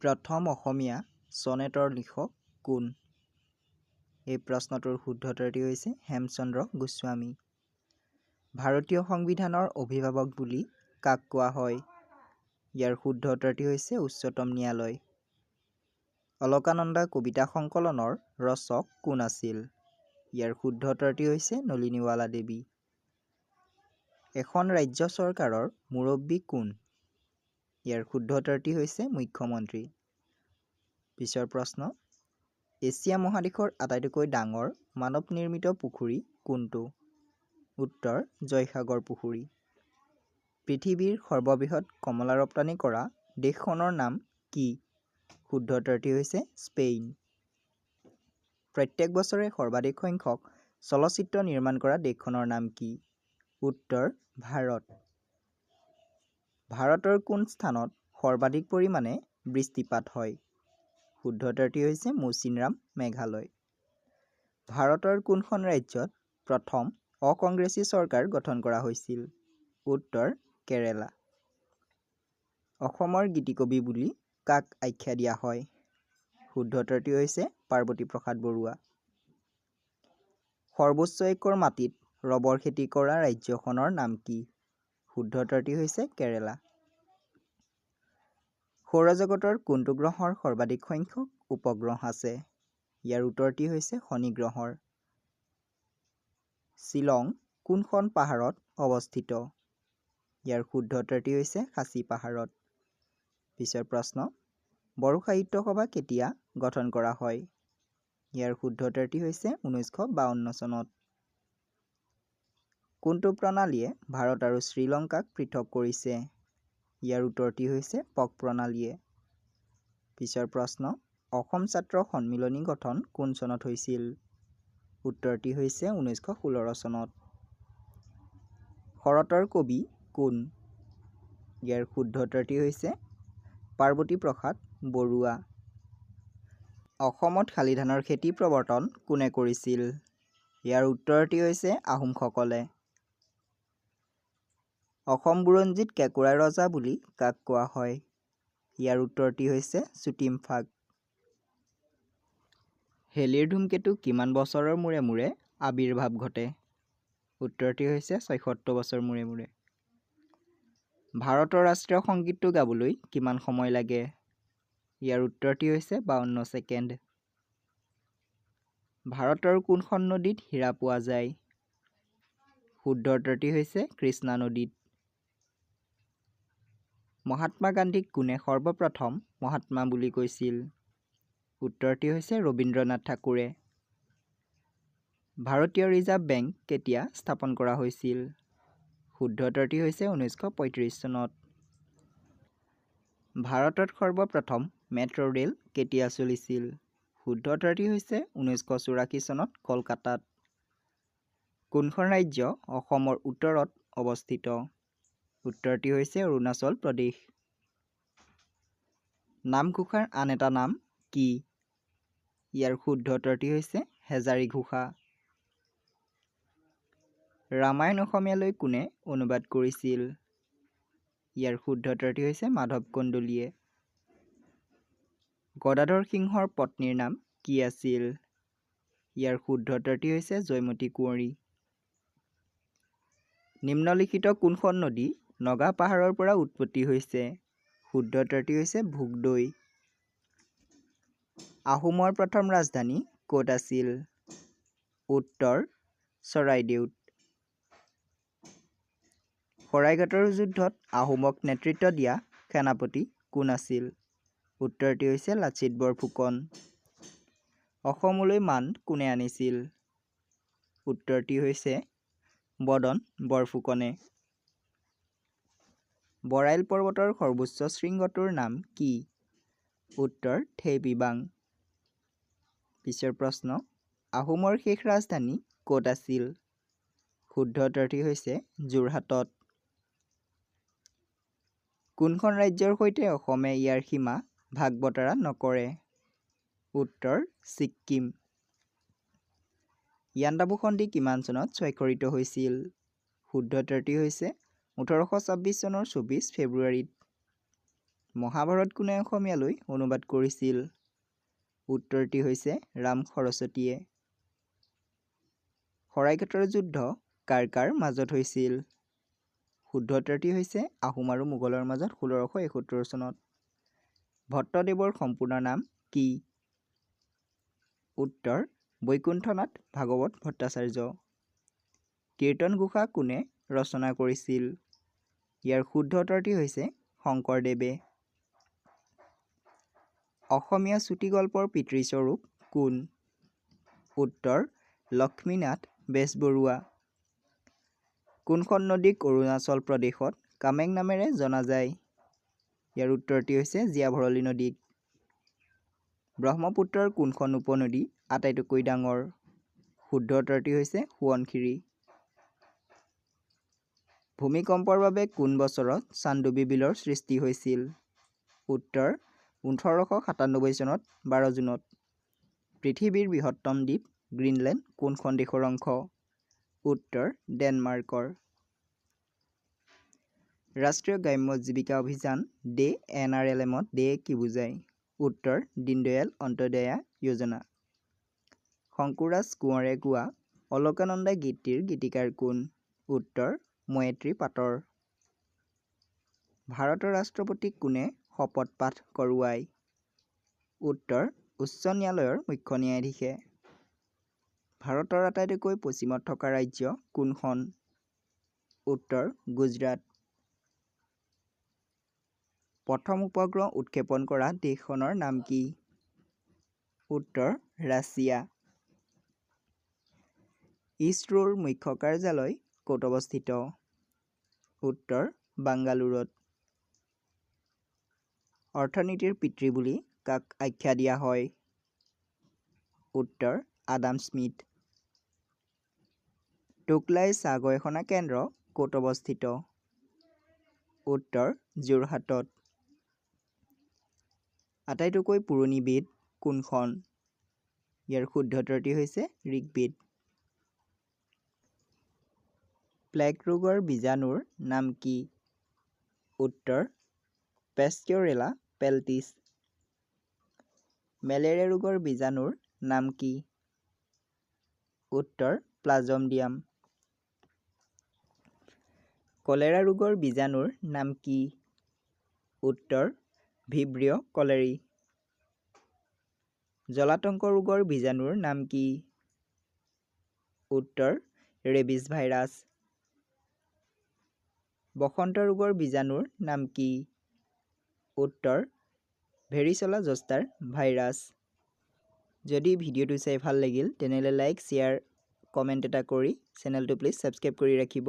প্ৰথম অসমীয়া ছনেটৰ লিখক কোন? এই প্ৰশ্নটোৰ শুদ্ধ উত্তৰটি হৈছে হেমচন্দ্ৰ গোস্বামী। ভাৰতীয় সংবিধানৰ অভিভাৱক বুলি কাক কোৱা হয়? ইয়াৰ শুদ্ধ উত্তৰটি হৈছে উচ্চতম ন্যায়ালয়। অলকানন্দা কবিতা সংকলনৰ ৰচক কোন আছিল? ইয়াৰ শুদ্ধ উত্তৰটি হৈছে নলিনীৱালা দেৱী। এখন ৰাজ্য চৰকাৰৰ মুৰব্বী কোন? ইয়াৰ শুদ্ধ উত্তৰটি হৈছে মুখ্যমন্ত্ৰী। পিছৰ প্ৰশ্ন, এছিয়া মহাদেশৰ আটাইতকৈ ডাঙৰ মানৱ নিৰ্মিত পুখুৰী কোনটো? উত্তৰ জয়সাগৰ পুখুৰী। পৃথিৱীৰ সৰ্ববৃহৎ কমলা ৰপ্তানি কৰা দেশখনৰ নাম কি? শুদ্ধ উত্তৰটি হৈছে স্পেইন। প্ৰত্যেক বছৰে সৰ্বাধিক সংখ্যক চলচ্চিত্ৰ নিৰ্মাণ কৰা দেশখনৰ নাম কি? উত্তৰ ভাৰত। ভাৰতৰ কোন স্থানত সৰ্বাধিক পৰিমাণে বৃষ্টিপাত হয়? শুদ্ধ উত্তৰটি হৈছে মৌচিনৰাম, মেঘালয়। ভাৰতৰ কোনখন ৰাজ্যত প্ৰথম অকংগ্ৰেছী চৰকাৰ গঠন কৰা হৈছিল? উত্তৰ কেৰালা। অসমৰ গীতিকবি বুলি কাক আখ্যা দিয়া হয়? শুদ্ধ উত্তৰটি হৈছে পাৰ্বতী প্ৰসাদ বৰুৱা। সৰ্বোচ্চ একৰ মাটিত ৰবৰ খেতি কৰা ৰাজ্যখনৰ নাম কি? শুদ্ধ উত্তৰটি হৈছে কেৰালা। সৌৰজগতৰ কোনটো গ্ৰহৰ সৰ্বাধিক সংখ্যক উপগ্ৰহ আছে? ইয়াৰ উত্তৰটি হৈছে শনি গ্ৰহৰ। শ্বিলং কোনখন পাহাৰত অৱস্থিত? ইয়াৰ শুদ্ধ উত্তৰটি হৈছে খাচী পাহাৰত। পিছৰ প্ৰশ্ন, বড়ো সাহিত্য সভা কেতিয়া গঠন কৰা হয়? ইয়াৰ শুদ্ধ উত্তৰটি হৈছে 1952 চনত। কোনটো প্ৰণালীয়ে ভাৰত আৰু শ্ৰীলংকাক পৃথক কৰিছে? ইয়াৰ উত্তৰটি হৈছে পক প্ৰণালীয়ে। পিছৰ প্ৰশ্ন, অসম ছাত্ৰ সন্মিলনী গঠন কোন চনত হৈছিল? উত্তৰটি হৈছে 1916 চনত। শৰতৰ কবি কোন? ইয়াৰ শুদ্ধ উত্তৰটি হৈছে পাৰ্বতী প্ৰসাদ বৰুৱা। অসমত শালি ধানৰ খেতি প্ৰৱৰ্তন কোনে কৰিছিল? ইয়াৰ উত্তৰটি হৈছে আহোমসকলে। অসম বুৰঞ্জীত কেঁকোৰাৰ ৰজা বুলি কাক কোৱা হয়? ইয়াৰ উত্তৰটি হৈছে চুটিম ফাগ। হেলিৰ ধুমকেতু কিমান বছৰৰ মূৰে মূৰে আবিৰ্ভাৱ ঘটে? উত্তৰটি হৈছে ৭৬ বছৰ মূৰে মূৰে। ভাৰতৰ ৰাষ্ট্ৰীয় সংগীতটো গাবলৈ কিমান সময় লাগে? ইয়াৰ উত্তৰটি হৈছে ৫২ ছেকেণ্ড। ভাৰতৰ কোনখন নদীত হীৰা পোৱা যায়? শুদ্ধ উত্তৰটি হৈছে কৃষ্ণা নদীত। মহাত্মা গান্ধীক কোনে সৰ্বপ্ৰথম মহাত্মা বুলি কৈছিল? উত্তৰটি হৈছে ৰবীন্দ্ৰনাথ ঠাকুৰে। ভাৰতীয় ৰিজাৰ্ভ বেংক কেতিয়া স্থাপন কৰা হৈছিল? শুদ্ধ উত্তৰটি হৈছে 1935 চনত। ভাৰতত সৰ্বপ্ৰথম মেট্ৰ' ৰেল কেতিয়া চলিছিল? শুদ্ধ উত্তৰটি হৈছে 1984 চনত কলকাতাত। কোনখন ৰাজ্য অসমৰ উত্তৰত অৱস্থিত? উত্তৰটি হৈছে অৰুণাচল প্ৰদেশ। নামঘোষাৰ আন এটা নাম কি? ইয়াৰ শুদ্ধ উত্তৰটি হৈছে হেজাৰী ঘোষা। ৰামায়ণ অসমীয়ালৈ কোনে অনুবাদ কৰিছিল? ইয়াৰ শুদ্ধ উত্তৰটি হৈছে মাধৱ কন্দলীয়ে। গদাধৰ সিংহৰ পত্নীৰ নাম কি আছিল? ইয়াৰ শুদ্ধ উত্তৰটি হৈছে জয়মতী কুঁৱৰী। নিম্নলিখিত কোনখন নদী নগা পাহাৰৰ পৰা উৎপত্তি হৈছে? শুদ্ধ উত্তৰটি হৈছে ভোগদৈ। আহোমৰ প্ৰথম ৰাজধানী ক'ত আছিল? উত্তৰ চৰাইদেউত। শৰাইঘাটৰ যুদ্ধত আহোমক নেতৃত্ব দিয়া সেনাপতি কোন আছিল? উত্তৰটি হৈছে লাচিত বৰফুকন। অসমলৈ মান কোনে আনিছিল? উত্তৰটি হৈছে বদন বৰফুকনে। বৰাইল পৰ্বতৰ সৰ্বোচ্চ শৃংগটোৰ নাম কি? উত্তৰ থেইপিবাং। পিছৰ প্ৰশ্ন, আহোমৰ শেষ ৰাজধানী ক'ত আছিল? শুদ্ধ উত্তৰটি হৈছে যোৰহাটত। কোনখন ৰাজ্যৰ সৈতে অসমে ইয়াৰ সীমা ভাগ বতৰা নকৰে? উত্তৰ ছিক্কিম। ইয়াণ্ডাবু সন্ধি কিমান চনত স্বাক্ষৰিত হৈছিল? শুদ্ধ উত্তৰটি হৈছে 1826 চনৰ 24 ফেব্ৰুৱাৰীত। মহাভাৰত কোনে অসমীয়ালৈ অনুবাদ কৰিছিল? উত্তৰটি হৈছে ৰাম সৰস্বতীয়ে। শৰাইঘাটৰ যুদ্ধ কাৰ কাৰ মাজত হৈছিল? শুদ্ধ উত্তৰটি হৈছে আহোম আৰু মোগলৰ মাজত ১৬৭১ চনত। ভট্টদেৱৰ সম্পূৰ্ণ নাম কি? উত্তৰ বৈকুণ্ঠনাথ ভাগৱত ভট্টাচাৰ্য। কীৰ্তন ঘোষা কোনে ৰচনা কৰিছিল? ইয়াৰ শুদ্ধ উত্তৰটি হৈছে শংকৰদেৱে। অসমীয়া চুটিগল্পৰ পিতৃস্বৰূপ কোন? উত্তৰ লক্ষ্মীনাথ বেজবৰুৱা। কোনখন নদীক অৰুণাচল প্ৰদেশত কামেং নামেৰে জনা যায়? ইয়াৰ উত্তৰটি হৈছে জীয়া ভৰলী নদীক। ব্ৰহ্মপুত্ৰৰ কোনখন উপনদী আটাইতকৈ ডাঙৰ? শুদ্ধ উত্তৰটি হৈছে সোৱণশিৰি। ভূমিকম্পৰ বাবে কোন বছৰত চান্দুবি বিলৰ সৃষ্টি হৈছিল? উত্তৰ ১৮৯৭ চনত ১২ জুনত। পৃথিৱীৰ বৃহত্তম দ্বীপ গ্ৰীণলেণ্ড কোনখন দেশৰ অংশ? উত্তৰ ডেনমাৰ্কৰ। ৰাষ্ট্ৰীয় গ্ৰাম্য জীৱিকা অভিযান ডে NRLM-ত ডে কি বুজায়? উত্তৰ দীনদয়াল অন্ত্যোদয়া যোজনা। শংকুৰাজ কোঁৱৰে গোৱা অলকানন্দা গীতটিৰ গীতিকাৰ কোন? উত্তৰ মৈত্ৰী পাটৰ। ভাৰতৰ ৰাষ্ট্ৰপতিক কোনে শপত পাঠ কৰোৱায়? উত্তৰ উচ্চ ন্যায়ালয়ৰ মুখ্য ন্যায়াধীশে। ভাৰতৰ আটাইতকৈ পশ্চিমত থকা ৰাজ্য কোনখন? উত্তৰ গুজৰাট। প্ৰথম উপগ্ৰহ উৎক্ষেপণ কৰা দেশখনৰ নাম কি? উত্তৰ ৰাছিয়া। ইছৰোৰ মুখ্য কাৰ্যালয় ক'ত অৱস্থিত? উত্তৰ বাংগালোৰত। অৰ্থনীতিৰ পিতৃ বুলি কাক আখ্যা দিয়া হয়? উত্তৰ আদাম স্মিথ। টোকলাই চাহ গৱেষণা কেন্দ্ৰ ক'ত অৱস্থিত? উত্তৰ যোৰহাটত। আটাইতকৈ পুৰণি বেদ কোনখন? ইয়াৰ শুদ্ধ উত্তৰটি হৈছে ঋগ্বেদ। প্লেগ ৰোগৰ বীজাণুৰ নাম কি? উত্তৰ পেস্কিঅৰেলা পেলটিছ। মেলেৰিয়া ৰোগৰ বীজাণুৰ নাম কি? উত্তৰ প্লাজমডিয়াম। কলেৰা ৰোগৰ বীজাণুৰ নাম কি? উত্তৰ ভিব্ৰিঅ কলেৰি। জলাতংক ৰোগৰ বীজাণুৰ নাম কি? উত্তৰ ৰেবিছ ভাইৰাছ। বসন্ত ৰোগৰ বীজাণুৰ নাম কি? উত্তৰ ভেৰিচেলা জষ্টাৰ ভাইৰাছ। যদি ভিডিঅ'টো চাই ভাল লাগিল তেনেহ'লে লাইক শ্বেয়াৰ কমেণ্ট এটা কৰি চেনেলটো প্লিজ ছাবস্ক্ৰাইব কৰি ৰাখিব।